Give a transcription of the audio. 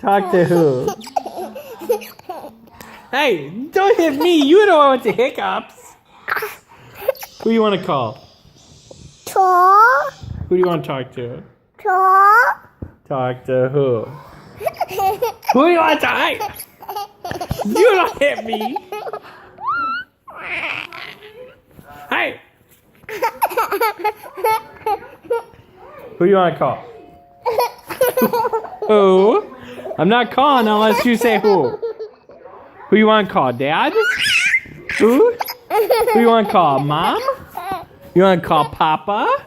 Talk to who? Hey, don't hit me. You don't want the hiccups. Who you want to call? Who do you want to talk to? Talk to who? Who do you want to talk? You don't hit me. Hey. Who do you want to call? Who? I'm not calling unless you say who. Who you want to call? Dad? Who? Who you want to call? Mom? You want to call Papa?